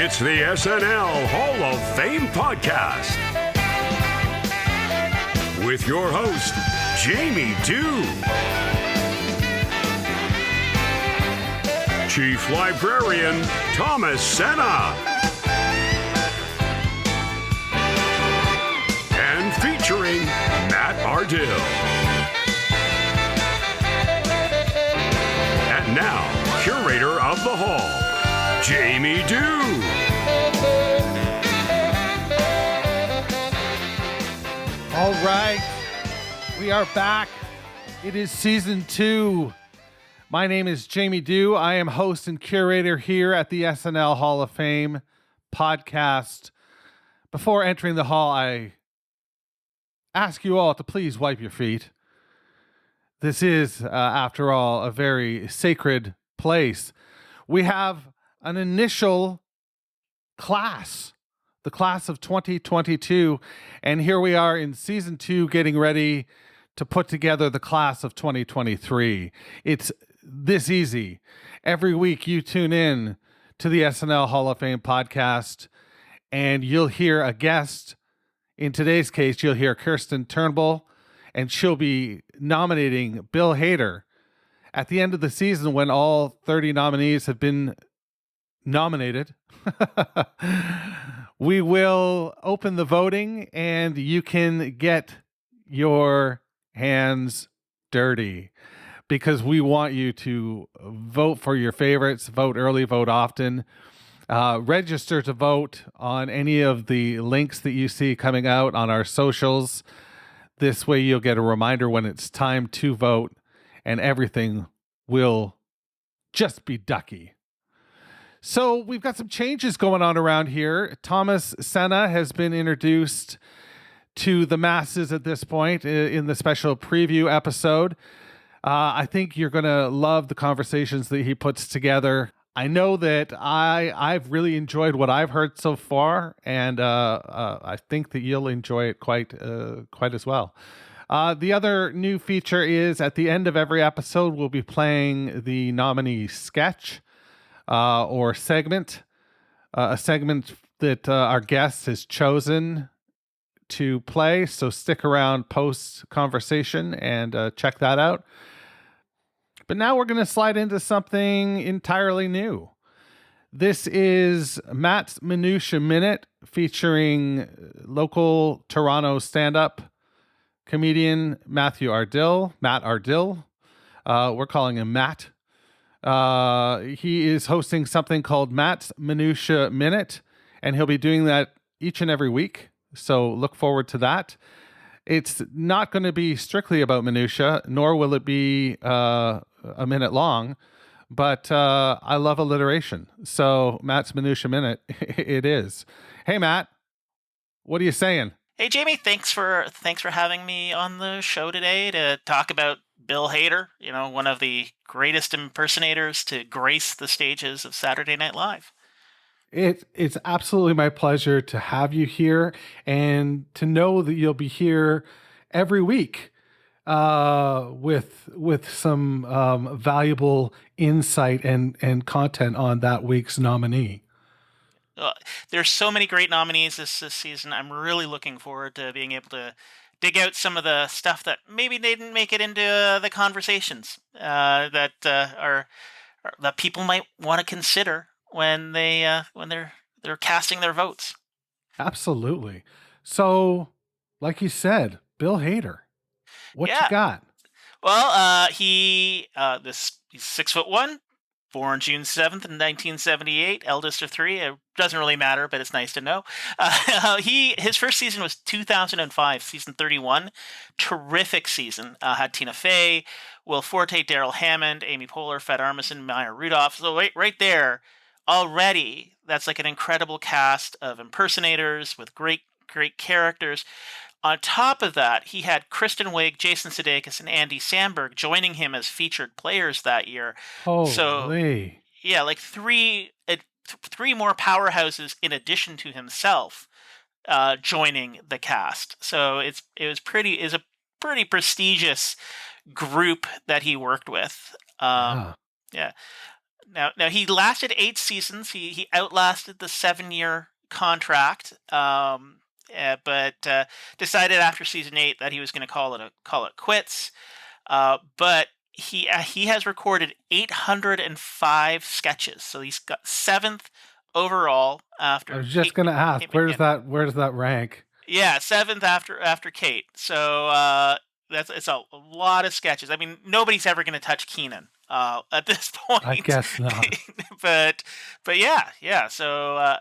It's the SNL Hall of Fame podcast with your host, Jamie Dew, Chief Librarian Thomas Senna, and featuring Matt Ardill. And now, curator of the hall, Jamie Dew. All right, we are back. It is season 2. My name is Jamie Dew. I am host and curator here at the SNL Hall of Fame podcast. Before entering the hall, I ask you all to please wipe your feet. This is, after all, a very sacred place. We have an initial class, the class of 2022, and here we are in season 2 getting ready to put together the class of 2023. It's this easy. Every week you tune in to the SNL Hall of Fame podcast and you'll hear a guest. In today's case, you'll hear Kirstin Turnbull, and she'll be nominating Bill Hader. At the end of the season, when all 30 nominees have been nominated, we will open the voting and you can get your hands dirty because we want you to vote for your favorites, vote early, vote often. Register to vote on any of the links that you see coming out on our socials. This way you'll get a reminder when it's time to vote and everything will just be ducky. So we've got some changes going on around here. Thomas Senna has been introduced to the masses at this point in the special preview episode. I think you're going to love the conversations that he puts together. I know that I've really enjoyed what I've heard so far, and I think that you'll enjoy it quite as well. The other new feature is at the end of every episode, we'll be playing the nominee sketch or segment, a segment that our guest has chosen to play. So stick around post conversation and check that out. But now we're going to slide into something entirely new. This is Matt's Minutia Minute featuring local Toronto stand-up comedian Matt Ardill. We're calling him Matt. He is hosting something called Matt's Minutia Minute, and he'll be doing that each and every week. So look forward to that. It's not going to be strictly about minutia, nor will it be a minute long, but I love alliteration. So Matt's Minutia Minute, it is. Hey, Matt, what are you saying? Hey, Jamie, thanks for having me on the show today to talk about Bill Hader, one of the greatest impersonators to grace the stages of Saturday Night Live. It's absolutely my pleasure to have you here and to know that you'll be here every week with some valuable insight and content on that week's nominee. There's so many great nominees this season. I'm really looking forward to being able to dig out some of the stuff that maybe they didn't make it into the conversations that people might want to consider when they're casting their votes. Absolutely. So, like you said, Bill Hader, what you got? Well, he's 6'1", born June 7th in 1978, eldest of 3. It doesn't really matter, but it's nice to know. His first season was 2005, season 31. Terrific season. Had Tina Fey, Will Forte, Daryl Hammond, Amy Poehler, Fred Armisen, Maya Rudolph. So right there, already, that's like an incredible cast of impersonators with great characters. On top of that, he had Kristen Wiig, Jason Sudeikis, and Andy Samberg joining him as featured players that year. Holy. So, yeah, like three more powerhouses in addition to himself joining the cast. So it's a pretty prestigious group that he worked with. Yeah. Now he lasted 8 seasons. He outlasted the 7-year contract, but decided after season 8 that he was going to call it quits. But he has recorded 805 sketches, so he's got 7th overall after. I was just going to ask, where does that rank? Yeah, 7th after Kate. So it's a lot of sketches. I mean, nobody's ever going to touch Keenan at this point. I guess not. but yeah. So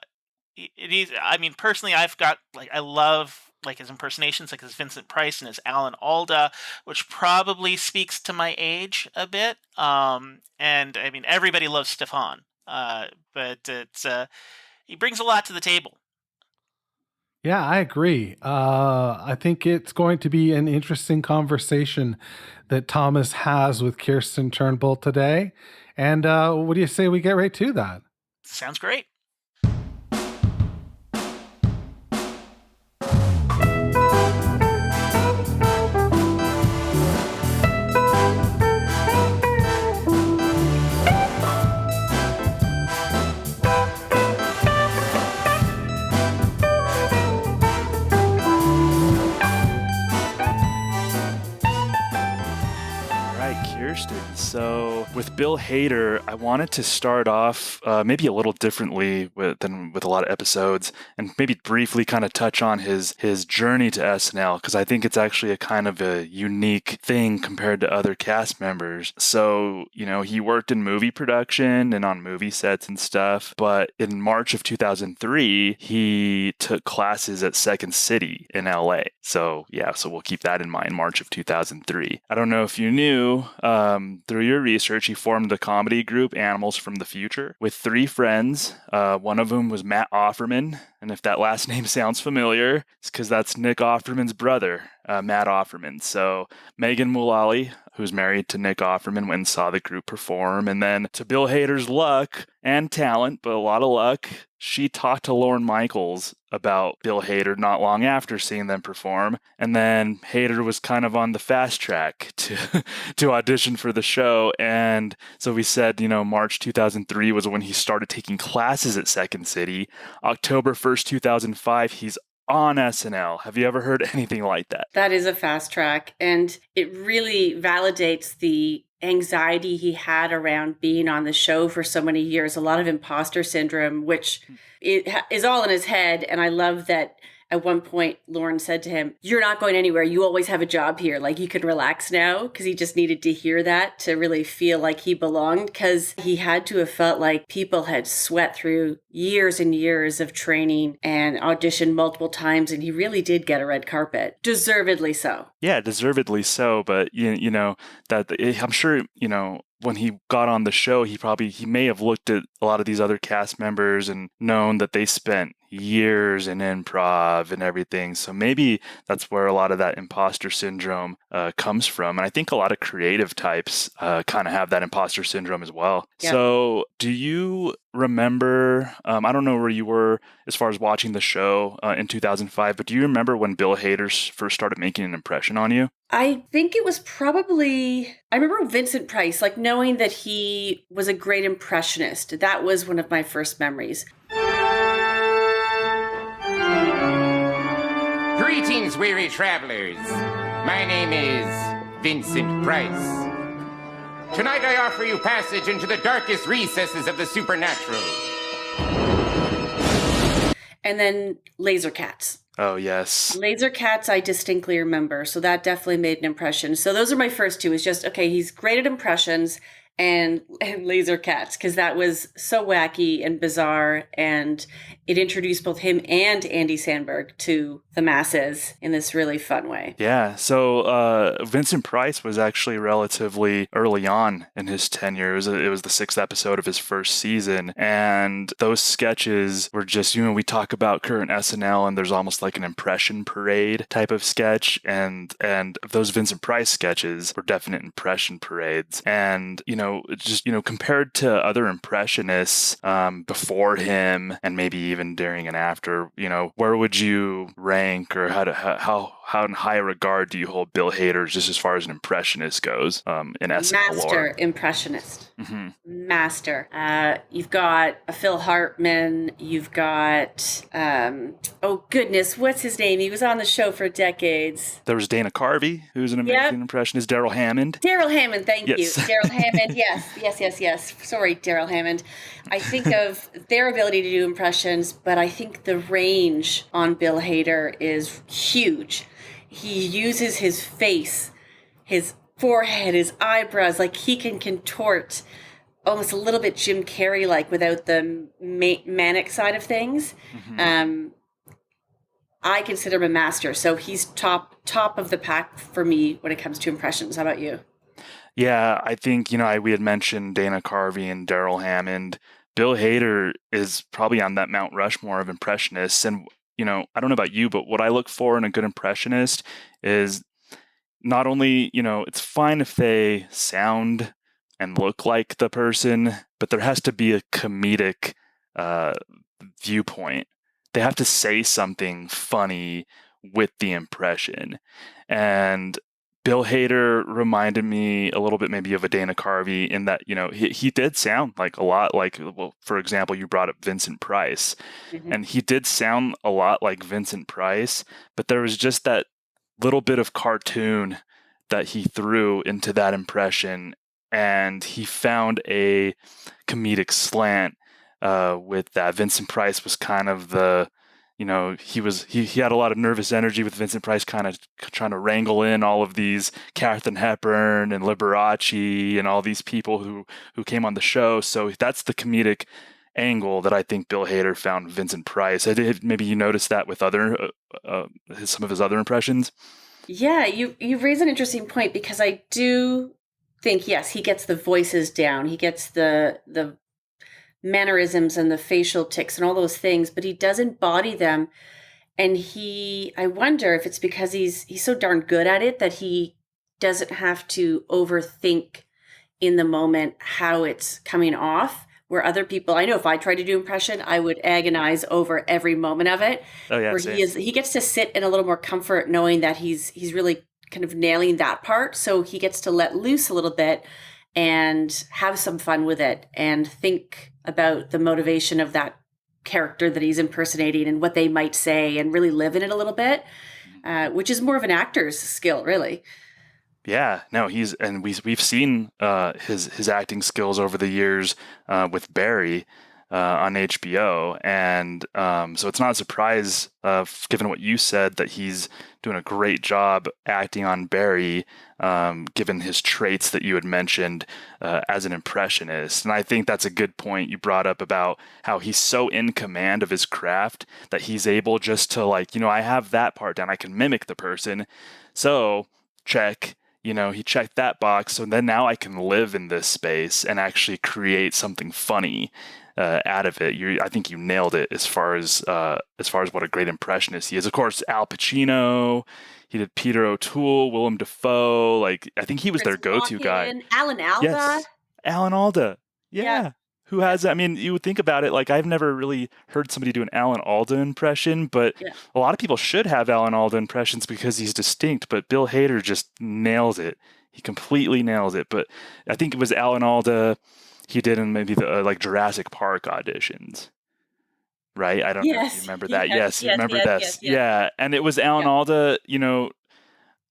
I mean, personally, I love his impersonations, like his Vincent Price and his Alan Alda, which probably speaks to my age a bit. And I mean, everybody loves Stefon, but it's he brings a lot to the table. Yeah, I agree. I think it's going to be an interesting conversation that Thomas has with Kirstin Turnbull today. And what do you say we get right to that? Sounds great. So with Bill Hader, I wanted to start off maybe a little differently than with a lot of episodes, and maybe briefly kind of touch on his journey to SNL, because I think it's actually a kind of a unique thing compared to other cast members. So, he worked in movie production and on movie sets and stuff, but in March of 2003, he took classes at Second City in LA. So we'll keep that in mind, March of 2003. I don't know if you knew, through your research, he formed the comedy group Animals from the Future with 3 friends. One of them was Matt Offerman. And if that last name sounds familiar, it's because that's Nick Offerman's brother, Matt Offerman. So Megan Mullally, who's married to Nick Offerman, went and saw the group perform. And then to Bill Hader's luck and talent, but a lot of luck, she talked to Lorne Michaels about Bill Hader not long after seeing them perform. And then Hader was kind of on the fast track to audition for the show. And so we said, March 2003 was when he started taking classes at Second City. October 1st, 2005, he's on SNL. Have you ever heard anything like that? That is a fast track. And it really validates the anxiety he had around being on the show for so many years, a lot of imposter syndrome, which is all in his head. And I love that at one point, Lorne said to him, "You're not going anywhere. You always have a job here. Like, you can relax now," because he just needed to hear that to really feel like he belonged, because he had to have felt like people had sweat through years and years of training and auditioned multiple times. And he really did get a red carpet. Deservedly so. Yeah, deservedly so. But, I'm sure, when he got on the show, he may have looked at a lot of these other cast members and known that they spent years in improv and everything. So maybe that's where a lot of that imposter syndrome comes from. And I think a lot of creative types kind of have that imposter syndrome as well. Yeah. So do you remember, I don't know where you were as far as watching the show in 2005, but do you remember when Bill Hader first started making an impression on you? I think it was I remember Vincent Price, like knowing that he was a great impressionist. That was one of my first memories. Greetings, weary travelers. My name is Vincent Price. Tonight I offer you passage into the darkest recesses of the supernatural. And then Laser Cats. Oh, yes. Laser Cats I distinctly remember, so that definitely made an impression. So those are my first two. It's just, okay, he's great at impressions and Laser Cats, because that was so wacky and bizarre, and it introduced both him and Andy Samberg to the masses in this really fun way. Yeah, so Vincent Price was actually relatively early on in his tenure. It was the 6th episode of his first season, and those sketches were just, we talk about current SNL, and there's almost like an impression parade type of sketch, and those Vincent Price sketches were definite impression parades. And, compared to other impressionists before him, and maybe even even during and after. Where would you rank, or how in high regard do you hold Bill Hader just as far as an impressionist goes in SNL lore? Master impressionist. Mm-hmm. Master. You've got a Phil Hartman. You've got, oh goodness, what's his name? He was on the show for decades. There was Dana Carvey, who's an amazing impressionist. Daryl Hammond. Daryl Hammond, thank you. Yes. Daryl Hammond, yes. Sorry, Daryl Hammond. I think of their ability to do impressions, but I think the range on Bill Hader is huge. He uses his face, his forehead, his eyebrows, like he can contort almost a little bit Jim Carrey-like without the manic side of things. Mm-hmm. I consider him a master, so he's top of the pack for me when it comes to impressions. How about you? Yeah, I think, we had mentioned Dana Carvey and Daryl Hammond. Bill Hader is probably on that Mount Rushmore of impressionists. And, I don't know about you, but what I look for in a good impressionist is not only, it's fine if they sound and look like the person, but there has to be a comedic viewpoint. They have to say something funny with the impression. And Bill Hader reminded me a little bit maybe of a Dana Carvey in that, he did sound like a lot like, well, for example, you brought up Vincent Price. Mm-hmm. And he did sound a lot like Vincent Price, but there was just that little bit of cartoon that he threw into that impression. And he found a comedic slant with that. Vincent Price was kind of the, he had a lot of nervous energy with Vincent Price, kind of trying to wrangle in all of these Katharine Hepburn and Liberace and all these people who came on the show. So that's the comedic angle that I think Bill Hader found Vincent Price. Maybe you noticed that with some of his other impressions. Yeah, you raise an interesting point, because I do think, yes, he gets the voices down. He gets the mannerisms and the facial tics and all those things, but he does embody them. And I wonder if it's because he's so darn good at it that he doesn't have to overthink in the moment how it's coming off. Where other people, I know if I tried to do impression, I would agonize over every moment of it. Oh yeah, where same. he gets to sit in a little more comfort knowing that he's really kind of nailing that part. So he gets to let loose a little bit and have some fun with it and think about the motivation of that character that he's impersonating and what they might say, and really live in it a little bit, which is more of an actor's skill, really. Yeah, no, we've seen his acting skills over the years with Barry on HBO, and so it's not a surprise, given what you said, that he's doing a great job acting on Barry, given his traits that you had mentioned as an impressionist. And I think that's a good point you brought up about how he's so in command of his craft that he's able just to, like, I have that part down, I can mimic the person, so check. He checked that box, so then now I can live in this space and actually create something funny out of it. I think you nailed it as far as what a great impressionist he is. Of course, Al Pacino. He did Peter O'Toole, Willem Dafoe. Like, I think he was their go-to guy. Alan Alda. Yes, Alan Alda. Yeah. Who has, I mean, you would think about it, like, I've never really heard somebody do an Alan Alda impression, but a lot of people should have Alan Alda impressions because he's distinct, but Bill Hader just nails it. He completely nails it. But I think it was Alan Alda he did in maybe the Jurassic Park auditions. Right? I don't know if you remember that. Yes, you remember that. Yeah. And it was Alan Alda,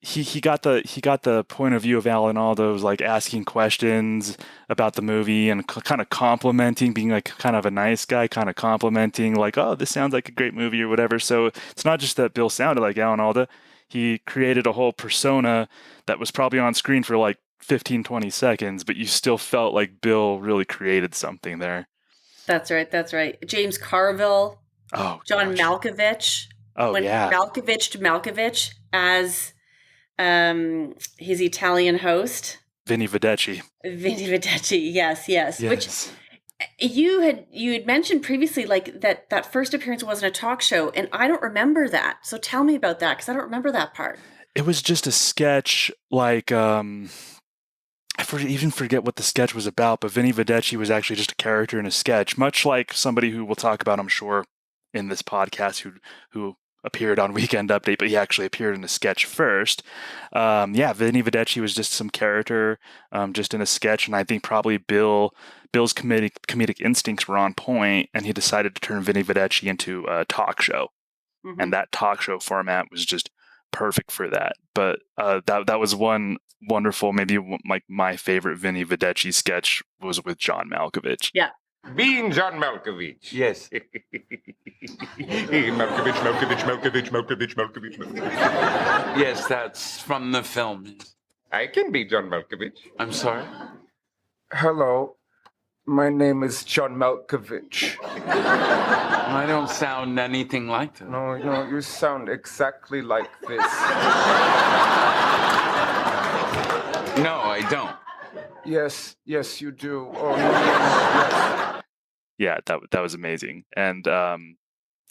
he got the point of view of Alan Alda, was like asking questions about the movie and kind of complimenting, being like kind of a nice guy, kind of complimenting, like, oh, this sounds like a great movie or whatever. So it's not just that Bill sounded like Alan Alda. He created a whole persona that was probably on screen for like 15, 20 seconds, but you still felt like Bill really created something there. That's right. James Carville. Oh, John Malkovich. Oh, yeah. Malkovich as his Italian host. Vinny Vedecci. Yes. Which you had mentioned previously, like that first appearance wasn't a talk show, and I don't remember that. So tell me about that, because I don't remember that part. It was just a sketch, like I even forget what the sketch was about, but Vinny Vedecci was actually just a character in a sketch, much like somebody who we'll talk about, I'm sure, in this podcast who appeared on Weekend Update, but he actually appeared in a sketch first. Vinny Vedecci was just some character, just in a sketch, and I think probably Bill's comedic instincts were on point, and he decided to turn Vinny Vedecci into a talk show, and that talk show format was just perfect for that. But that was one wonderful, maybe like my favorite Vinny Vedecci sketch was with John Malkovich. Yeah. Being John Malkovich. Yes. Malkovich. Yes, that's from the film. I can be John Malkovich. I'm sorry? Hello, my name is John Malkovich. I don't sound anything like that. No, you sound exactly like this. No, I don't. Yes, you do. Oh, yes. Yeah, that was amazing. And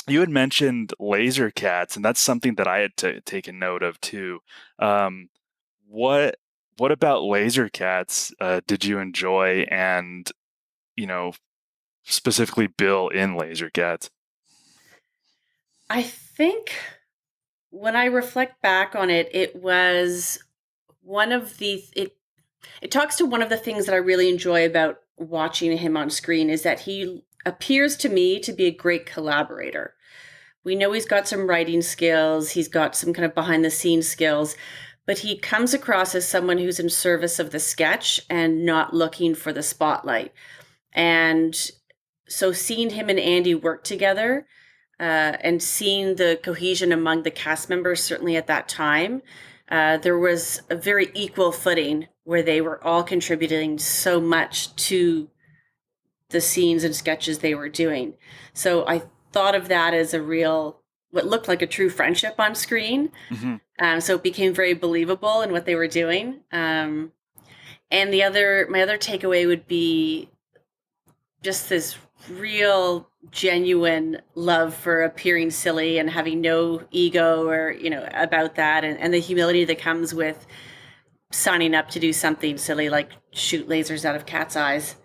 you had mentioned laser cats, and that's something that I had taken note of too. What about laser cats did you enjoy, and specifically Bill in Laser Cats? I think when I reflect back on it, it was one of the it talks to one of the things that I really enjoy about watching him on screen is that he appears to me to be a great collaborator. We know he's got some writing skills, he's got some kind of behind the scenes skills, but he comes across as someone who's in service of the sketch and not looking for the spotlight. And so seeing him and Andy work together and seeing the cohesion among the cast members, certainly at that time, there was a very equal footing where they were all contributing so much to the scenes and sketches they were doing. So I thought of that as what looked like a true friendship on screen. So it became very believable in what they were doing. And my other takeaway would be just this real genuine love for appearing silly and having no ego or about that, and the humility that comes with signing up to do something silly like shoot lasers out of cats' eyes.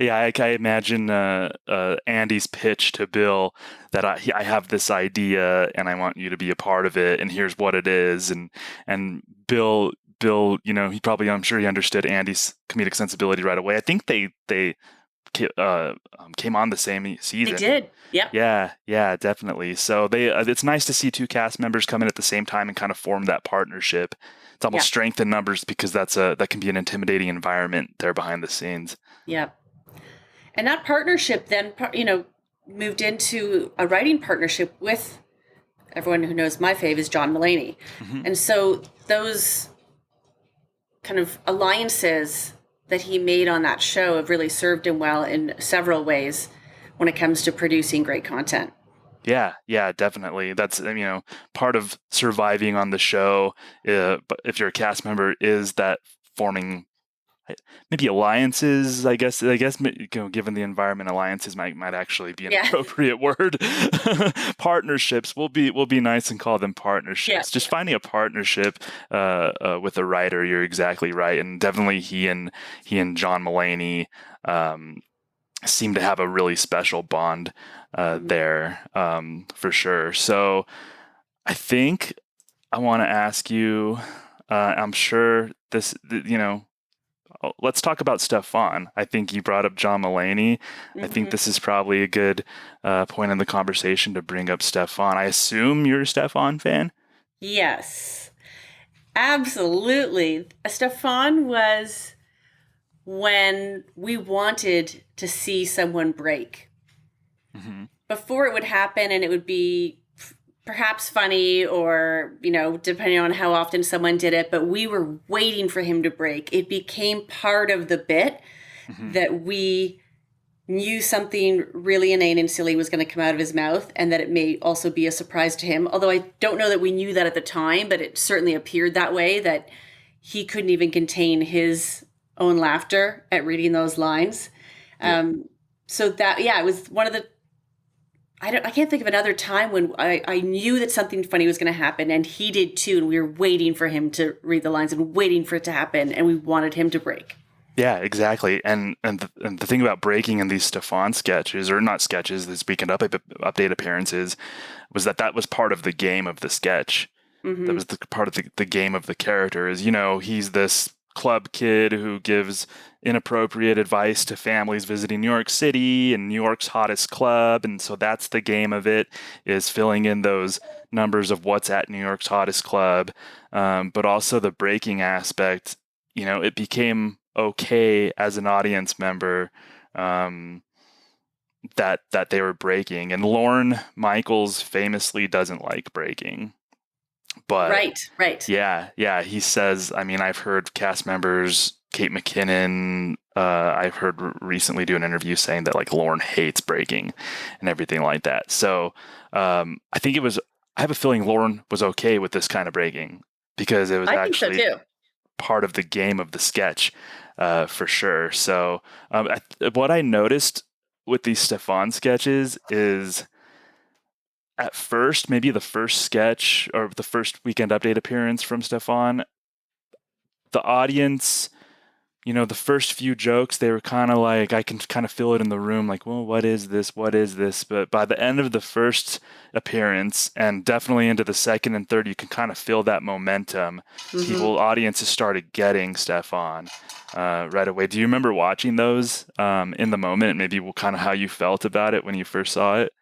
Yeah, I imagine Andy's pitch to Bill that I have this idea and I want you to be a part of it, and here's what it is, and Bill, I'm sure he understood Andy's comedic sensibility right away. I think they came on the same season. They did. Yep. Yeah, definitely. So it's nice to see two cast members come in at the same time and kind of form that partnership. It's almost strength in numbers, because that can be an intimidating environment there behind the scenes. Yeah. And that partnership then, moved into a writing partnership with everyone who knows my fave is John Mulaney. And so those kind of alliances that he made on that show have really served him well in several ways when it comes to producing great content. Yeah, definitely. That's, part of surviving on the show, but if you're a cast member, is that forming maybe alliances, I guess, given the environment, alliances might actually be an appropriate word. Partnerships will be nice and call them partnerships. Yeah. Just finding a partnership with a writer, you're exactly right. And definitely he and John Mulaney seem to have a really special bond there, for sure. So I think I want to ask you, I'm sure this, let's talk about Stefon. I think you brought up John Mulaney. I think this is probably a good point in the conversation to bring up Stefon. I assume you're a Stefon fan? Yes, absolutely. Stefon was when we wanted to see someone break. Before it would happen, and it would be perhaps funny or, depending on how often someone did it, but we were waiting for him to break. It became part of the bit that we knew something really inane and silly was going to come out of his mouth, and that it may also be a surprise to him. Although I don't know that we knew that at the time, but it certainly appeared that way, that he couldn't even contain his own laughter at reading those lines. So that, it was one of the, I can't think of another time when I knew that something funny was going to happen, and he did too, and we were waiting for him to read the lines and waiting for it to happen, and we wanted him to break. Yeah, exactly. And the thing about breaking in these Stefon sketches, or not sketches, this weekend update appearances, was that was part of the game of the sketch. Mm-hmm. That was part of the game of the character. Is, you know, he's this club kid who gives inappropriate advice to families visiting New York City and New York's hottest club, and so that's the game of it, is filling in those numbers of what's at New York's hottest club. But also the breaking aspect, you know, it became okay as an audience member that they were breaking. And Lorne Michaels famously doesn't like breaking. But right. Yeah. He says, I mean, I've heard cast members, Kate McKinnon, I've heard recently do an interview saying that like Lorne hates breaking and everything like that. So I have a feeling Lorne was okay with this kind of breaking because it was actually think so too. part of the game of the sketch, for sure. So what I noticed with these Stefon sketches is, at first, maybe the first sketch or the first weekend update appearance from Stefon, the audience, you know, the first few jokes, they were kind of like, I can kind of feel it in the room, like, well, what is this? What is this? But by the end of the first appearance, and definitely into the second and third, you can kind of feel that momentum. Mm-hmm. Audiences started getting Stefon right away. Do you remember watching those in the moment? Maybe kind of how you felt about it when you first saw it?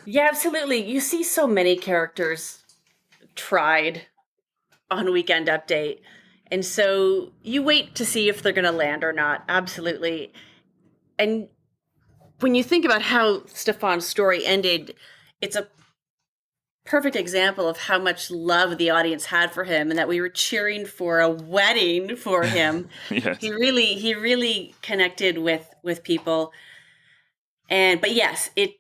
Yeah, absolutely. You see so many characters tried on Weekend Update. And so you wait to see if they're going to land or not. Absolutely. And when you think about how Stefon's story ended, it's a perfect example of how much love the audience had for him and that we were cheering for a wedding for him. Yes. He really connected with people. But yes, I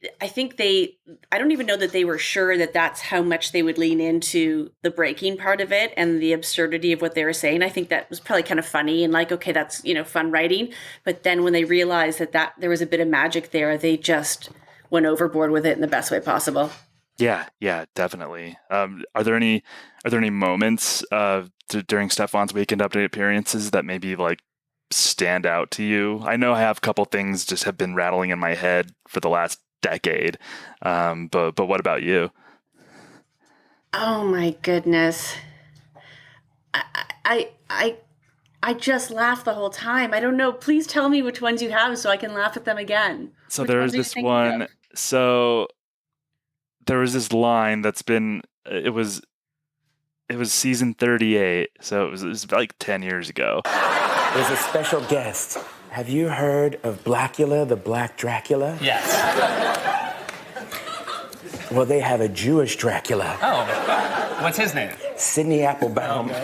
don't even know that they were sure that that's how much they would lean into the breaking part of it and the absurdity of what they were saying. I think that was probably kind of funny and like, okay, that's, you know, fun writing. But then when they realized that there was a bit of magic there, they just went overboard with it in the best way possible. Yeah, definitely. Are there any moments during Stefon's weekend update appearances that maybe like stand out to you? I know I have a couple things just have been rattling in my head for the last decade. But what about you? Oh my goodness. I just laughed the whole time. I don't know. Please tell me which ones you have so I can laugh at them again. So Which there ones was are you this thinking one. of? So there was this line that's been, it was season 38. So it was like 10 years ago. There's a special guest. Have you heard of Blackula, the Black Dracula? Yes. Well, they have a Jewish Dracula. Oh, what's his name? Sidney Applebaum. Okay.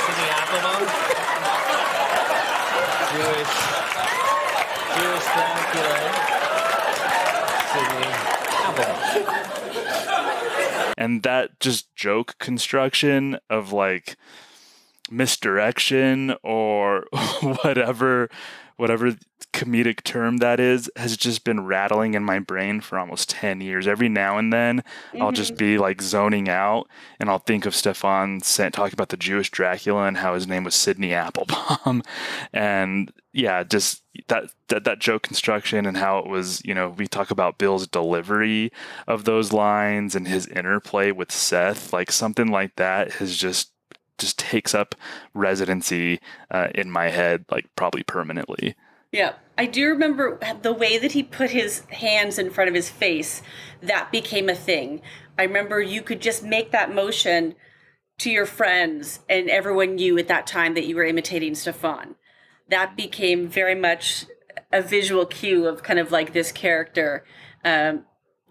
Sidney Applebaum? Jewish Dracula. Sidney Applebaum. And that just joke construction of like misdirection or whatever comedic term that is has just been rattling in my brain for almost 10 years. Every now and then I'll just be like zoning out and I'll think of Stefon talking about the Jewish Dracula and how his name was Sidney Applebaum. And yeah, just that joke construction and how it was, you know, we talk about Bill's delivery of those lines and his interplay with Seth, like something like that has just takes up residency in my head, like probably permanently. Yeah. I do remember the way that he put his hands in front of his face. That became a thing. I remember you could just make that motion to your friends and everyone knew at that time that you were imitating Stefon. That became very much a visual cue of kind of like this character. And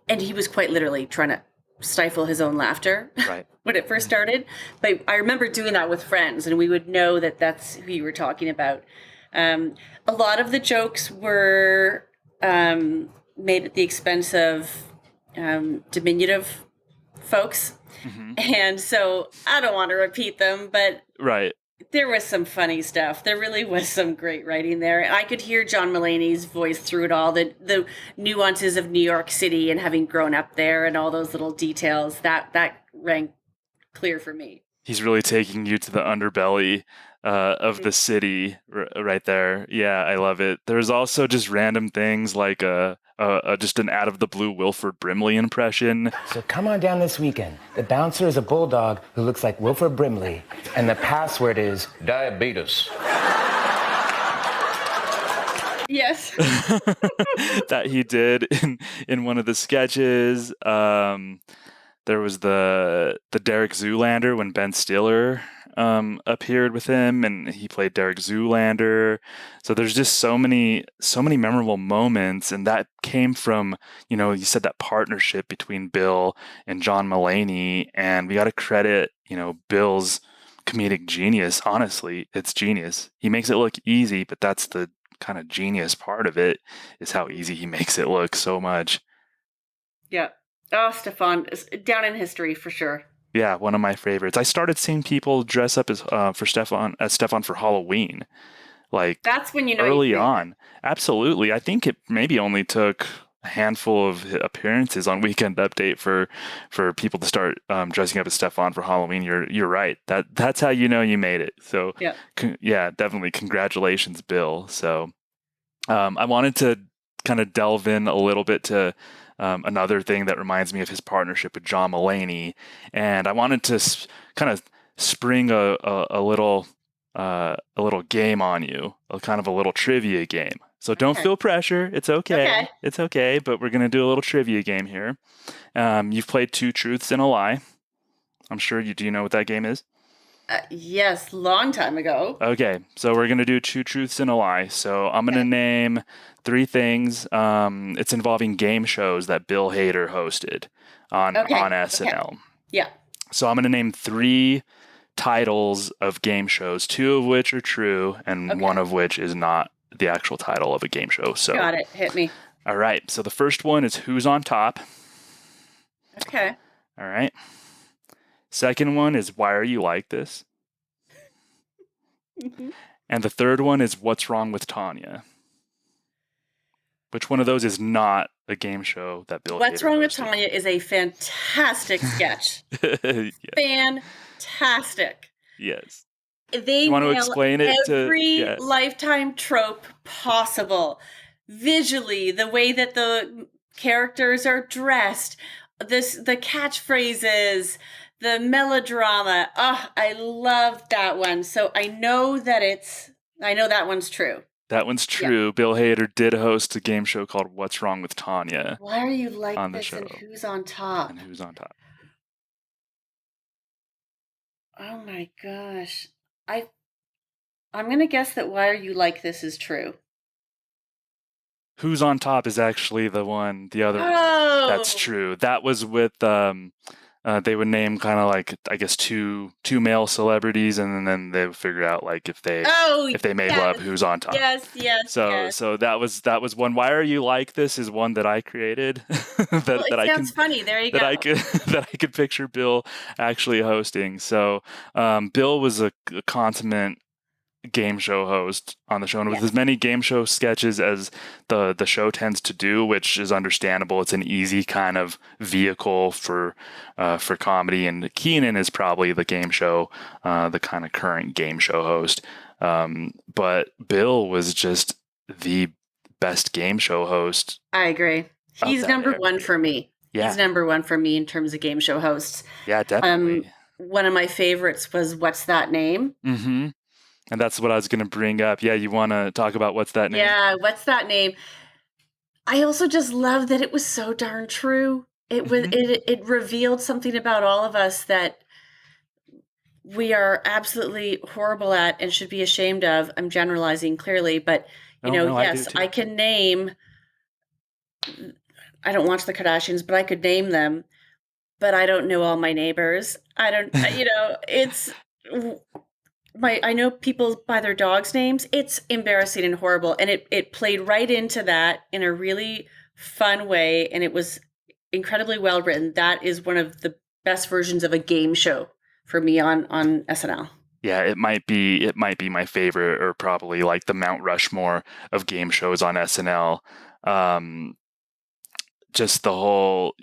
he was quite literally trying to stifle his own laughter. Right. When it first started. But I remember doing that with friends and we would know that that's who you were talking about. A lot of the jokes were made at the expense of diminutive folks. Mm-hmm. And so I don't want to repeat them, but right. There was some funny stuff. There really was some great writing there. And I could hear John Mulaney's voice through it all, the nuances of New York City and having grown up there and all those little details. That rang clear for me. He's really taking you to the underbelly of the city right there. Yeah, I love it. There's also just random things like just an out of the blue Wilford Brimley impression. So come on down this weekend. The bouncer is a bulldog who looks like Wilford Brimley, and the password is diabetes. Yes. That he did in one of the sketches. There was the Derek Zoolander when Ben Stiller appeared with him, and he played Derek Zoolander. So there's just so many memorable moments, and that came from, you said that partnership between Bill and John Mulaney, and we got to credit, Bill's comedic genius. Honestly, it's genius. He makes it look easy, but that's the kind of genius part of it, is how easy he makes it look so much. Yeah. Oh, Stefon is down in history for sure. Yeah, one of my favorites. I started seeing people dress up as Stefon for Halloween. Like, that's when early on. Absolutely. I think it maybe only took a handful of appearances on Weekend Update for people to start dressing up as Stefon for Halloween. You're right. That's how you made it. So yeah, definitely congratulations, Bill. So I wanted to kind of delve in a little bit to another thing that reminds me of his partnership with John Mulaney, and I wanted to kind of spring a little game on you, a little trivia game. So don't feel pressure. It's okay. It's okay. But we're gonna do a little trivia game here. You've played Two Truths and a Lie. I'm sure you do. Know what that game is? Yes, long time ago. Okay, so we're going to do Two Truths and a Lie. So I'm going to name 3 things. It's involving game shows that Bill Hader hosted on SNL. Okay. Yeah. So I'm going to name 3 titles of game shows, 2 of which are true, and 1 of which is not the actual title of a game show. So got it. Hit me. All right. So the first one is Who's on Top? Okay. All right. Second one is Why Are You Like This? Mm-hmm. And the third one is What's Wrong with Tanya? Which one of those is not a game show that Bill What's Hader Wrong hosted? with Tanya is a fantastic sketch. Yeah. Fantastic. Yes. They want to nail explain it every yes. Lifetime trope possible. Visually, the way that the characters are dressed, the catchphrases, the melodrama. Oh, I love that one. So I know that one's true. That one's true. Yeah. Bill Hader did host a game show called What's Wrong with Tanya? Why Are You Like on This? The show. And Who's on Top? And Who's on Top? Oh my gosh. I'm going to guess that Why Are You Like This is true. Who's on Top is actually the one, the other one that's true. That was with, they would name kind of like, I guess, two male celebrities, and then they would figure out like if they made love, who's on top. Yes. So that was one. Why Are You Like This is one that I created. Sounds funny. There you go. That I could picture Bill actually hosting. So Bill was a consummate game show host on the show, and with as many game show sketches as the show tends to do, which is understandable. It's an easy kind of vehicle for comedy, and Keenan is probably the game show, the kind of current game show host. But Bill was just the best game show host. I agree. He's number one for me. Yeah. He's number one for me in terms of game show hosts. Yeah, definitely. One of my favorites was What's That Name? Mm-hmm. And that's what I was going to bring up. Yeah, you want to talk about What's That Name? Yeah, What's That Name? I also just love that it was so darn true. It was it revealed something about all of us that we are absolutely horrible at and should be ashamed of. I'm generalizing clearly, but yes, I can name. I don't watch the Kardashians, but I could name them. But I don't know all my neighbors. I don't. It's. I know people by their dogs' names. It's embarrassing and horrible. And it played right into that in a really fun way. And it was incredibly well written. That is one of the best versions of a game show for me on SNL. Yeah, it might be my favorite, or probably like the Mount Rushmore of game shows on SNL. Just the whole,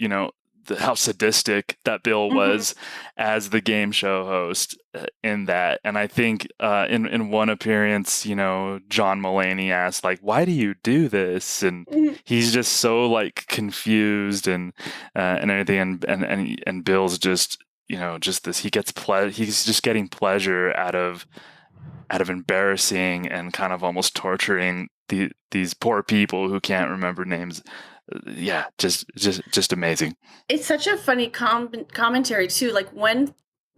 how sadistic that Bill was as the game show host in that. And I think in one appearance, John Mulaney asked, like, why do you do this? And he's just so like confused and everything. And Bill's just, just this, he's just getting pleasure out of embarrassing and kind of almost torturing these poor people who can't remember names. Yeah, just amazing. It's such a funny commentary too. Like when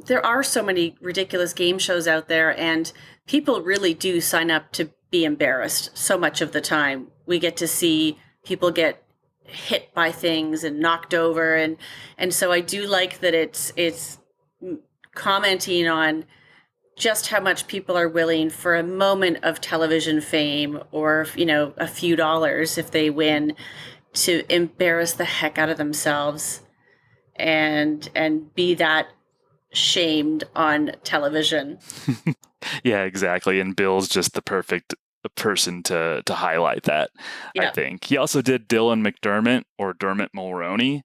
there are so many ridiculous game shows out there, and people really do sign up to be embarrassed so much of the time. We get to see people get hit by things and knocked over, and so I do like that it's commenting on just how much people are willing for a moment of television fame or a few dollars if they win, to embarrass the heck out of themselves and be that shamed on television. Yeah, exactly. And Bill's just the perfect person to highlight that. Yep. I think he also did Dylan McDermott or Dermot Mulroney,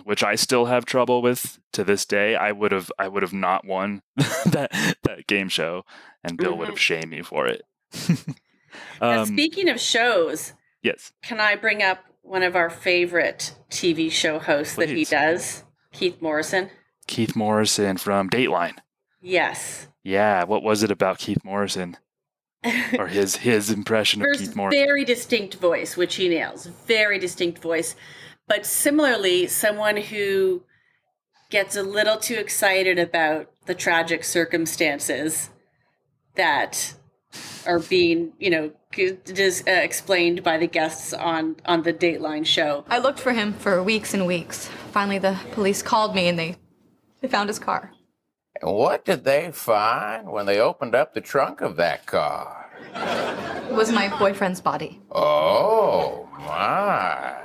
which I still have trouble with to this day. I would have not won that game show, and Bill would have shamed me for it. Now, speaking of shows, yes, can I bring up one of our favorite TV show hosts that he does? Keith Morrison. Keith Morrison from Dateline. Yes. Yeah. What was it about Keith Morrison? Or his impression of Keith Morrison? Very distinct voice, which he nails. Very distinct voice. But similarly, someone who gets a little too excited about the tragic circumstances that are being, just explained by the guests on the Dateline show. I looked for him for weeks and weeks. Finally, the police called me and they found his car. And what did they find when they opened up the trunk of that car? It was my boyfriend's body. Oh, my.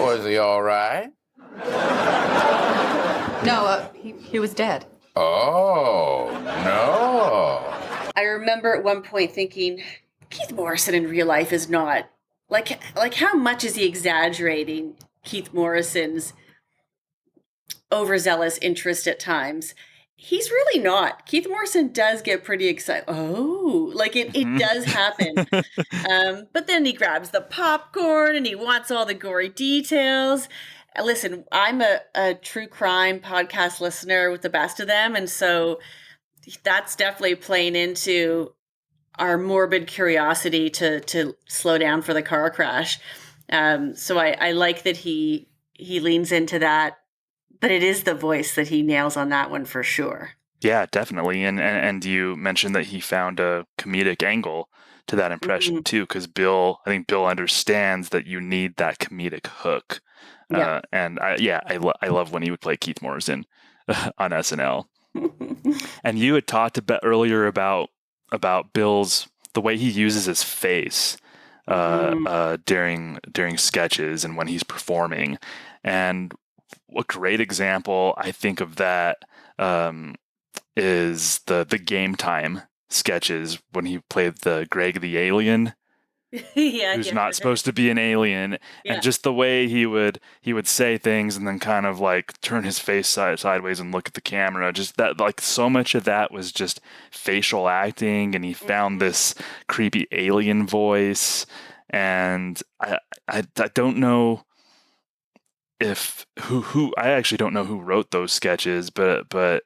Was he all right? No, he was dead. Oh, no. I remember at one point thinking, Keith Morrison in real life is not like how much is he exaggerating Keith Morrison's overzealous interest at times? He's really not. Keith Morrison does get pretty excited. Oh, like it does happen. But then he grabs the popcorn and he wants all the gory details. Listen, I'm a true crime podcast listener with the best of them. And so that's definitely playing into our morbid curiosity to slow down for the car crash. So I like that he leans into that, but it is the voice that he nails on that one for sure. Yeah, definitely. And you mentioned that he found a comedic angle to that impression too, because I think Bill understands that you need that comedic hook. Yeah. I love when he would play Keith Morrison on SNL. And you had talked earlier about Bill's, the way he uses his face during sketches and when he's performing. And a great example I think of that is the Game Time sketches when he played the Greg the Alien. Who's not supposed to be an alien, and just the way he would say things and then kind of like turn his face sideways and look at the camera. Just that, like, so much of that was just facial acting, and he found this creepy alien voice. And I don't know if I actually don't know who wrote those sketches, but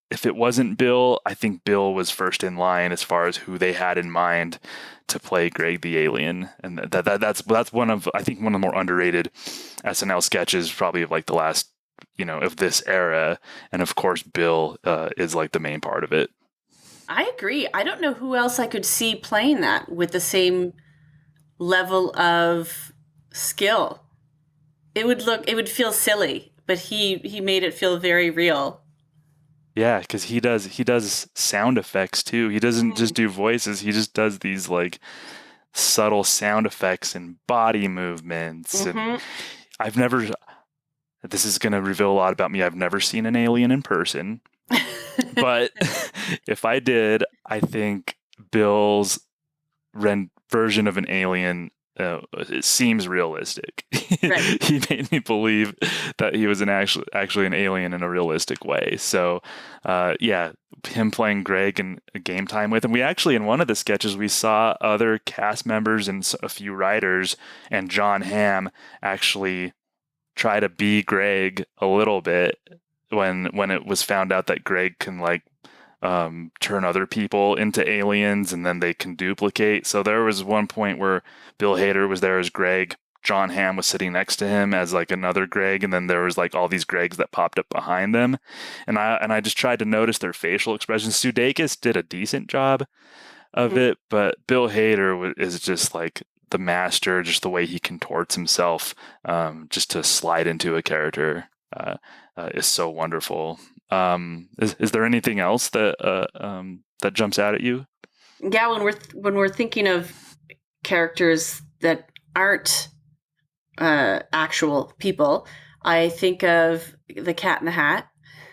if it wasn't Bill, I think Bill was first in line as far as who they had in mind to play Greg the Alien. And that's one of the more underrated SNL sketches, probably of like the last, of this era. And of course, Bill is like the main part of it. I agree. I don't know who else I could see playing that with the same level of skill. It would feel silly, but he made it feel very real. Yeah, because he does sound effects too. He doesn't just do voices. He just does these like subtle sound effects and body movements. And this is going to reveal a lot about me. I've never seen an alien in person, but if I did, I think Bill's version of an alien it seems realistic. Right. He made me believe that he was actually an alien in a realistic way. So, him playing Greg and game time with him. We actually, in one of the sketches, we saw other cast members and a few writers and John Hamm actually try to be Greg a little bit when it was found out that Greg can turn other people into aliens and then they can duplicate. So there was one point where Bill Hader was there as Greg, John Hamm was sitting next to him as another Greg, and then there was all these Gregs that popped up behind them. And I just tried to notice their facial expressions. Sudeikis did a decent job of it, but Bill Hader is just the master, just the way he contorts himself just to slide into a character is so wonderful. Is there anything else that jumps out at you? Yeah, when we're thinking of characters that aren't actual people, I think of the Cat in the Hat.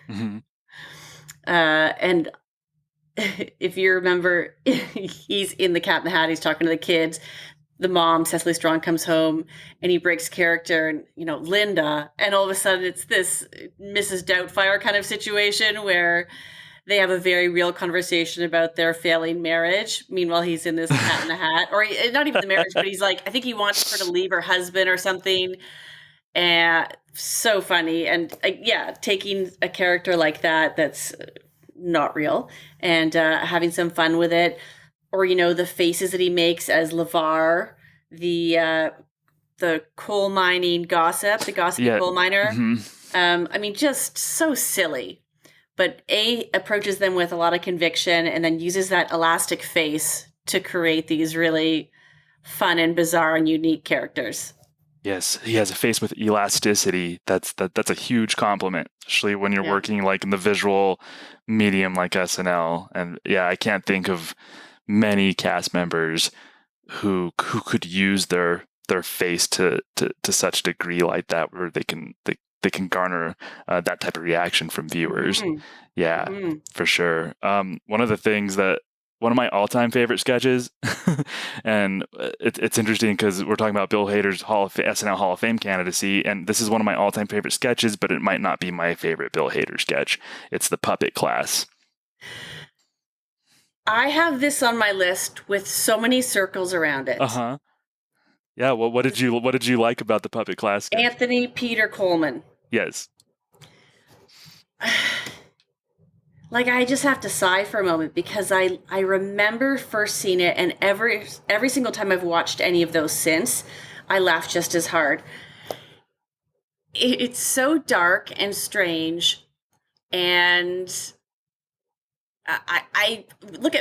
Mm-hmm. And if you remember, he's in the Cat in the Hat. He's talking to the kids. The mom, Cecily Strong, comes home and he breaks character and, Linda. And all of a sudden it's this Mrs. Doubtfire kind of situation where they have a very real conversation about their failing marriage. Meanwhile, he's in this Cat in the Hat. Or not even the marriage, but he's I think he wants her to leave her husband or something. And so funny. And taking a character like that's not real and having some fun with it. Or, the faces that he makes as LeVar, the coal mining gossip, the gossipy coal miner. Mm-hmm. Just so silly. But approaches them with a lot of conviction and then uses that elastic face to create these really fun and bizarre and unique characters. Yes, he has a face with elasticity. That's a huge compliment, especially when you're working in the visual medium like SNL. And I can't think of many cast members who could use their face to such a degree like that, where they can garner that type of reaction from viewers. Mm-hmm. For sure. One of my all-time favorite sketches, and it's interesting because we're talking about Bill Hader's SNL Hall of Fame candidacy, and this is one of my all-time favorite sketches, but it might not be my favorite Bill Hader sketch. It's the Puppet Class. I have this on my list with so many circles around it. Uh-huh. Yeah, well, what did you like about the Puppet Class sketch? Anthony Peter Coleman. Yes. I just have to sigh for a moment because I remember first seeing it, and every single time I've watched any of those since, I laugh just as hard. It's so dark and strange, and I'm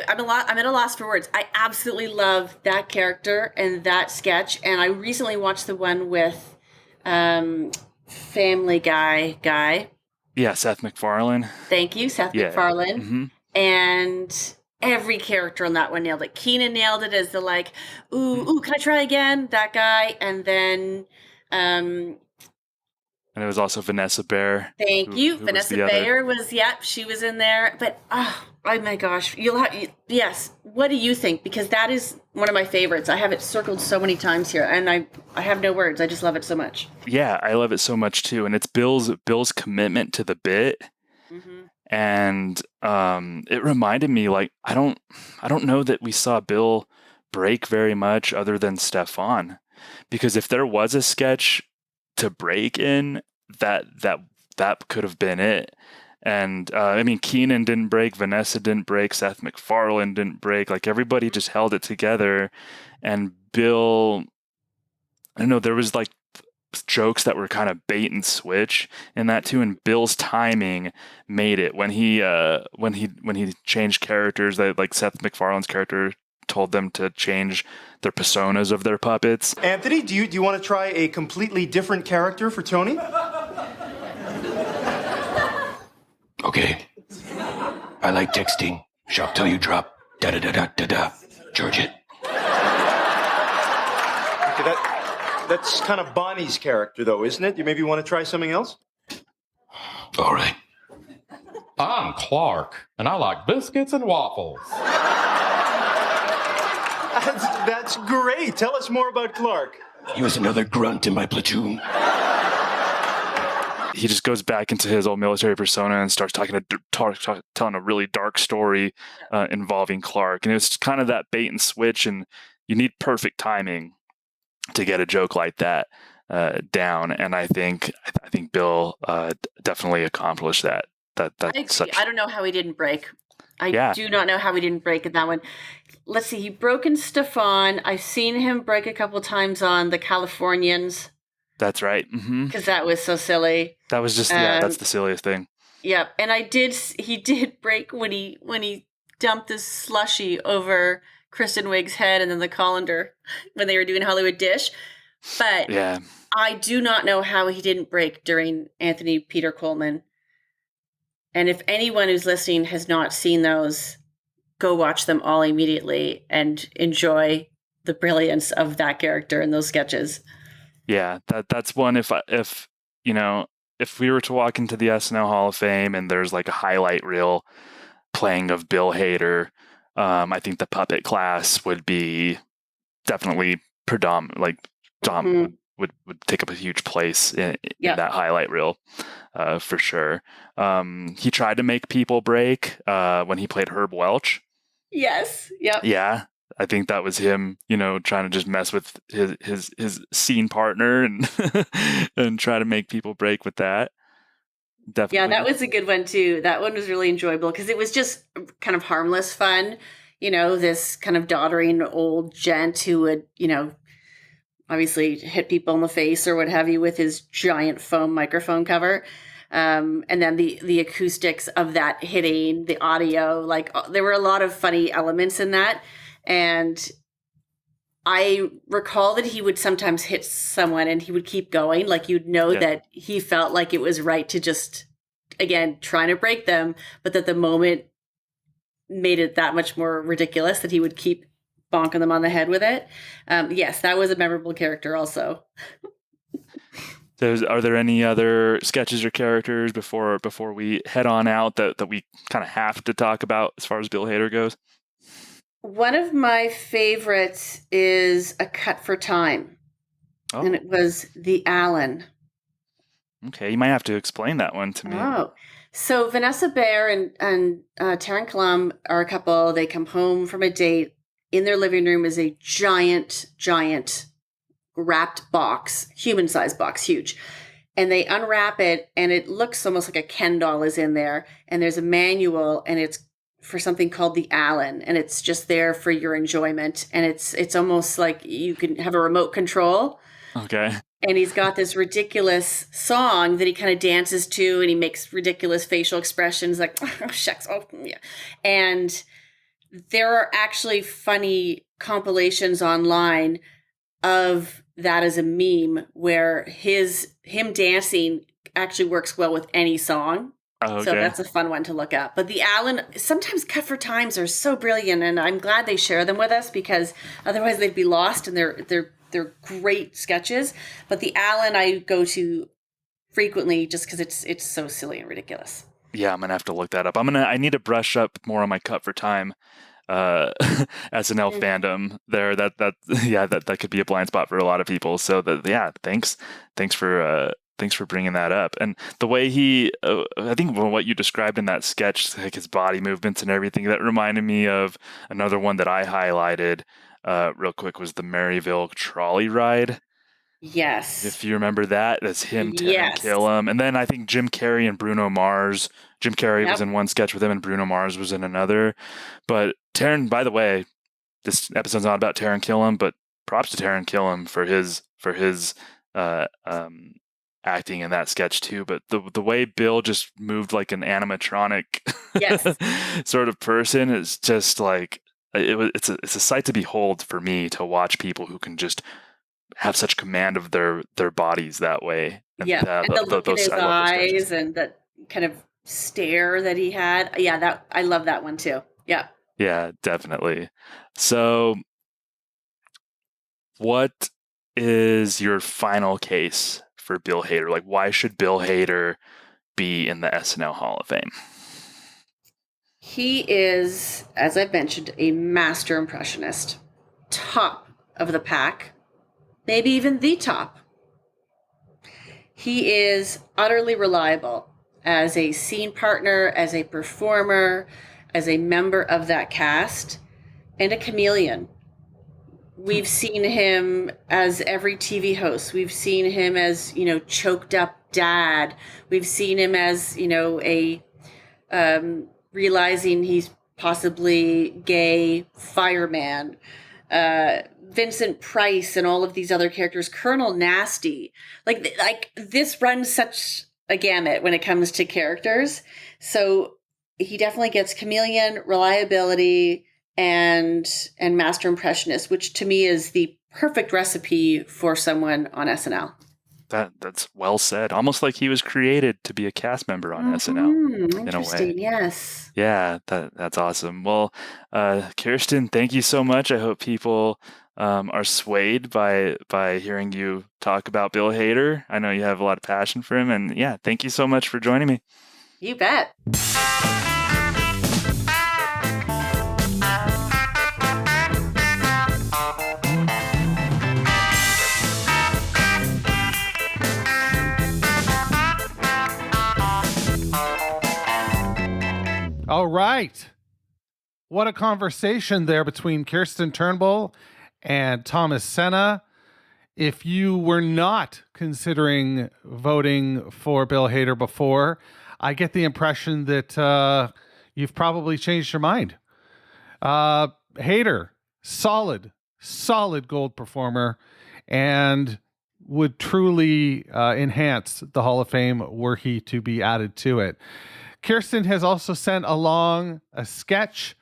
at a loss for words. I absolutely love that character and that sketch, and I recently watched the one with Family Guy. Yeah, Seth MacFarlane. Thank you, Seth MacFarlane. Mm-hmm. And every character on that one nailed it. Keenan nailed it as the ooh, can I try again? That guy. And then and it was also Vanessa Bayer. Thank you. Vanessa Bayer was, she was in there. But, oh my gosh. Yes. What do you think? Because that is one of my favorites. I have it circled so many times here, and I have no words. I just love it so much. Yeah, I love it so much too. And it's Bill's commitment to the bit. Mm-hmm. And it reminded me, I don't know that we saw Bill break very much other than Stefon. Because if there was a sketch to break in, that could have been it. And Keenan didn't break, Vanessa didn't break, Seth MacFarlane didn't break. Everybody just held it together. And Bill, I don't know, there was jokes that were kind of bait and switch in that too. And Bill's timing made it when he changed characters. That Seth MacFarlane's character told them to change their personas of their puppets. Anthony, do you want to try a completely different character for Tony? Okay. I like texting. Shop till you drop. Da-da-da-da-da-da. George it. Okay, that's kind of Bonnie's character, though, isn't it? You maybe want to try something else? All right. I'm Clark, and I like biscuits and waffles. That's great. Tell us more about Clark. He was another grunt in my platoon. He just goes back into his old military persona and starts telling a really dark story involving Clark. And it's kind of that bait and switch, and you need perfect timing to get a joke like that down. And I think Bill definitely accomplished that. I agree. I don't know how he didn't break. I do not know how he didn't break in that one. Let's see. He broke in Stefon. I've seen him break a couple times on the Californians. That's right. Because that was so silly. That was just that's the silliest thing. Yeah, and he did break when he dumped this slushy over Kristen Wiig's head and then the colander when they were doing Hollywood Dish. But I do not know how he didn't break during Anthony Peter Coleman. And if anyone who's listening has not seen those, go watch them all immediately and enjoy the brilliance of that character in those sketches. Yeah, that's one. If we were to walk into the SNL Hall of Fame and there's like a highlight reel playing of Bill Hader, I think the puppet class would be definitely predominant. Like Dom would take up a huge place in that highlight reel, for sure. He tried to make people break when he played Herb Welch. Yes. Yep. Yeah. I think that was him, trying to just mess with his scene partner and and try to make people break with that. Definitely. Yeah, that was a good one too. That one was really enjoyable because it was just kind of harmless fun. This kind of doddering old gent who would, obviously hit people in the face or what have you with his giant foam microphone cover. And then the acoustics of that hitting, the audio, like there were a lot of funny elements in that. And I recall that he would sometimes hit someone and he would keep going. Like you'd know that he felt like it was right to just, again, trying to break them, but that the moment made it that much more ridiculous that he would keep bonking them on the head with it. Yes, that was a memorable character also. Are there any other sketches or characters before we head on out that we kind of have to talk about as far as Bill Hader goes? One of my favorites is A Cut for Time, and it was The Allen. Okay, you might have to explain that one to me. Oh, so Vanessa Bayer and Taran Killam are a couple. They come home from a date. In their living room is a giant wrapped box, human-sized box, huge. And they unwrap it, and it looks almost like a Ken doll is in there. And there's a manual, and it's for something called the Allen, and it's just there for your enjoyment. And it's almost like you can have a remote control. Okay. And he's got this ridiculous song that he kind of dances to, and he makes ridiculous facial expressions like, oh, shucks, oh, yeah. And there are actually funny compilations online of that as a meme where him dancing actually works well with any song. Oh, okay. So that's a fun one to look up. But the Allen, sometimes Cut for Times are so brilliant, and I'm glad they share them with us because otherwise they'd be lost, and they're great sketches. But the Allen I go to frequently just because it's so silly and ridiculous. Yeah, I'm gonna have to look that up. I need to brush up more on my Cut for Time SNL fandom there. That could be a blind spot for a lot of people. So thanks for bringing that up. And the way he, I think what you described in that sketch, like his body movements and everything, that reminded me of another one that I highlighted real quick was the Maryville trolley ride. Yes. If you remember that, that's him, Taran Killam. And then I think Jim Carrey and Bruno Mars. Jim Carrey was in one sketch with him and Bruno Mars was in another. But Taran, by the way, this episode's not about Taran Killam, but props to Taran Killam for his acting in that sketch too. But the way Bill just moved like an animatronic sort of person is just like it's a sight to behold for me to watch people who can just have such command of their bodies that way. And the look in his eyes and that kind of stare that he had. Yeah, I love that one too. Yeah. Yeah, definitely. So what is your final case for Bill Hader? Like, why should Bill Hader be in the SNL Hall of Fame? He is, as I've mentioned, a master impressionist. top of the pack, maybe even the top. He is utterly reliable as a scene partner, as a performer, as a member of that cast, and a chameleon. We've seen him as every TV host. We've seen him as, choked up dad. We've seen him as, realizing he's possibly gay fireman. Vincent Price and all of these other characters, Colonel Nasty. Like this runs such a gamut when it comes to characters. So he definitely gets chameleon, reliability, and master impressionist, which to me is the perfect recipe for someone on SNL. That's well said. Almost like he was created to be a cast member on SNL in a way. Yes. Yeah, that's awesome. Well, Kirstin, thank you so much. I hope people are swayed by hearing you talk about Bill Hader. I know you have a lot of passion for him, and yeah, thank you so much for joining me. You bet. All right. What a conversation there between Kirstin Turnbull and Thomas Senna. If you were not considering voting for Bill Hader before, I get the impression that you've probably changed your mind. Hader, solid gold performer, and would truly enhance the Hall of Fame were he to be added to it. Kirstin has also sent along a sketch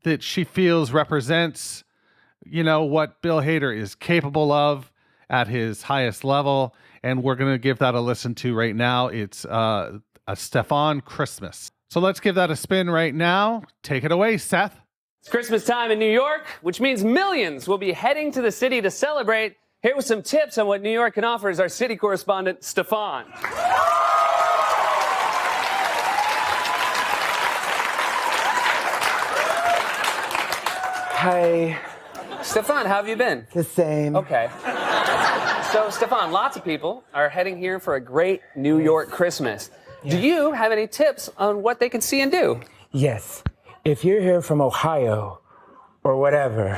that she feels represents, what Bill Hader is capable of at his highest level. And we're going to give that a listen to right now. It's a Stefon Christmas. So let's give that a spin right now. Take it away, Seth. It's Christmas time in New York, which means millions will be heading to the city to celebrate. Here with some tips on what New York can offer is our city correspondent, Stefon. Hi. Stefon, how have you been? The same. Okay. So, Stefon, lots of people are heading here for a great New York Christmas. Do you have any tips on what they can see and do? Yes. If you're here from Ohio or whatever,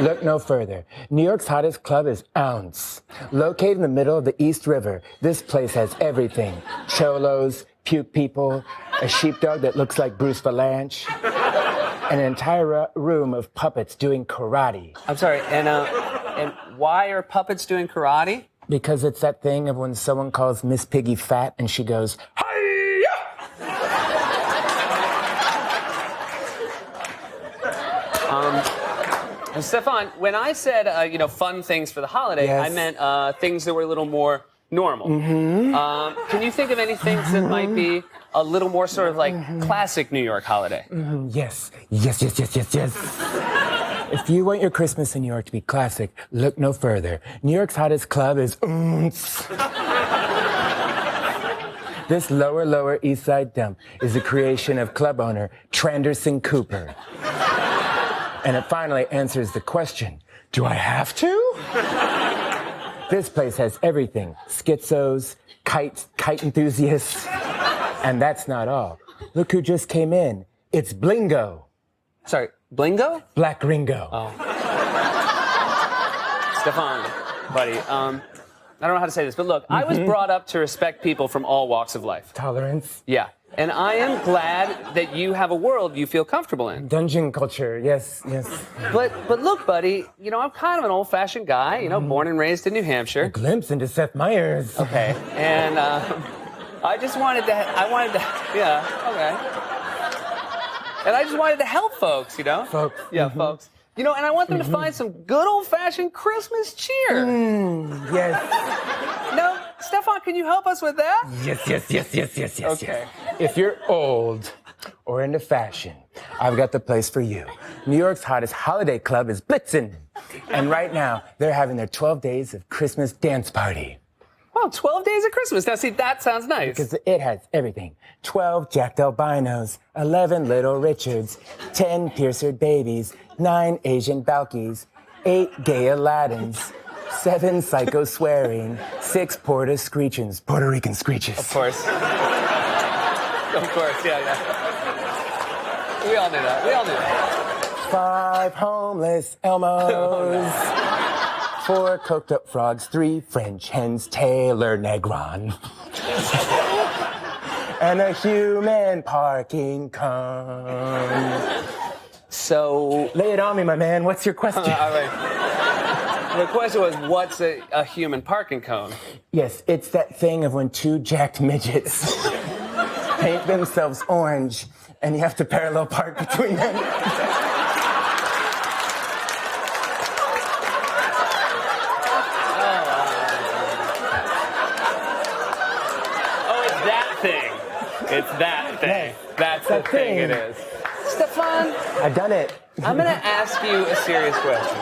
look no further. New York's hottest club is Ounce. Located in the middle of the East River, this place has everything. Cholos, puke people, a sheepdog that looks like Bruce Valanche, and an entire room of puppets doing karate. I'm sorry, and why are puppets doing karate? Because it's that thing of when someone calls Miss Piggy fat and she goes, hi-ya! Stefon, when I said, fun things for the holiday, yes. I meant things that were a little more normal. Mm-hmm. Can you think of any things that might be a little more sort of like classic New York holiday? Mm-hmm. Yes. If you want your Christmas in New York to be classic, look no further. New York's hottest club is Ounce. This lower East Side dump is a creation of club owner Tranderson Cooper. And it finally answers the question, do I have to? This place has everything. Schizos, kite enthusiasts. And that's not all. Look who just came in. It's Blingo. Sorry, Blingo? Black Ringo. Oh. Stefon, buddy, I don't know how to say this, but look, I was brought up to respect people from all walks of life. Tolerance? Yeah. And I am glad that you have a world you feel comfortable in. Dungeon culture, yes. But look, buddy, I'm kind of an old-fashioned guy, born and raised in New Hampshire. A glimpse into Seth Meyers. Okay. And I wanted to help folks, Folks. Yeah, folks. And I want them to find some good old-fashioned Christmas cheer. Yes. No, Stefon, can you help us with that? Yes. Okay. If you're old or into fashion, I've got the place for you. New York's hottest holiday club is Blitzen. And right now, they're having their 12 days of Christmas dance party. Oh, 12 Days of Christmas. Now, see, that sounds nice. Because it has everything. 12 jacked albinos, 11 little Richards, 10 piercered babies, 9 Asian Balkies, 8 gay Aladdins, 7 psycho swearing, 6 Puerto screechins, Puerto Rican screeches. Of course. Of course, yeah. We all knew that. 5 homeless Elmos. 4 coked up frogs, 3 French hens, Taylor Negron. And a human parking cone. So... Lay it on me, my man. What's your question? All right. The question was, what's a human parking cone? Yes, it's that thing of when 2 jacked midgets paint themselves orange and you have to parallel park between them. It's that thing. That's the thing it is. Stefon, I've done it. I'm going to ask you a serious question.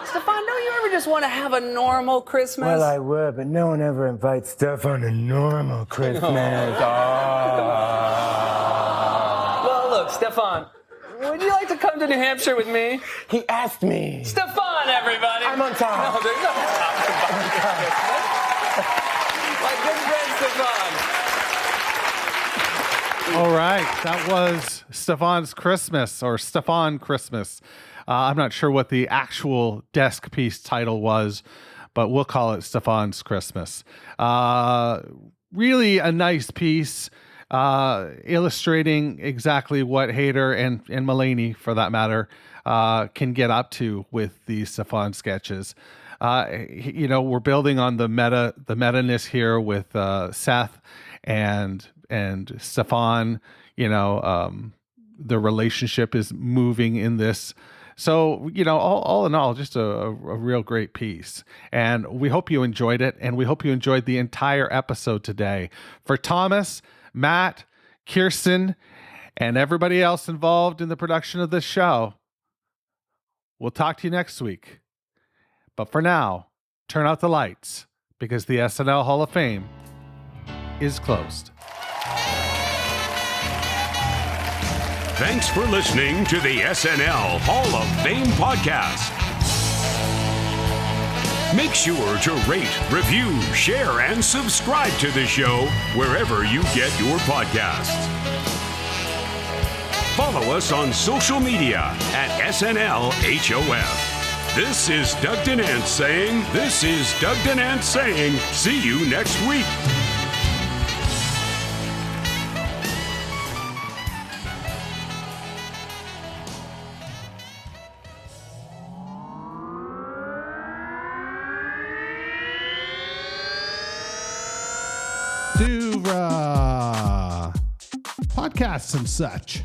Stefon, don't you ever just want to have a normal Christmas? Well, I would, but no one ever invites Steph on a normal Christmas. Well, look, Stefon, would you like to come to New Hampshire with me? He asked me. Stefon, everybody. I'm on top. No, there's no top about my good friend Stefon. All right, that was Stefon's Christmas, or Stefon Christmas. I'm not sure what the actual desk piece title was, but we'll call it Stefon's Christmas. Really a nice piece, illustrating exactly what Hader and Mulaney, for that matter, can get up to with these Stefon sketches. We're building on the meta-ness here with Seth and Stefon. The relationship is moving in this. So, all in all, just a real great piece. And we hope you enjoyed it. And we hope you enjoyed the entire episode today. For Thomas, Matt, Kirstin, and everybody else involved in the production of this show, we'll talk to you next week. But for now, turn out the lights, because the SNL Hall of Fame is closed. Thanks for listening to the SNL Hall of Fame podcast. Make sure to rate, review, share, and subscribe to the show wherever you get your podcasts. Follow us on social media at SNL HOF. This is Doug Denant saying, see you next week. To podcasts and such.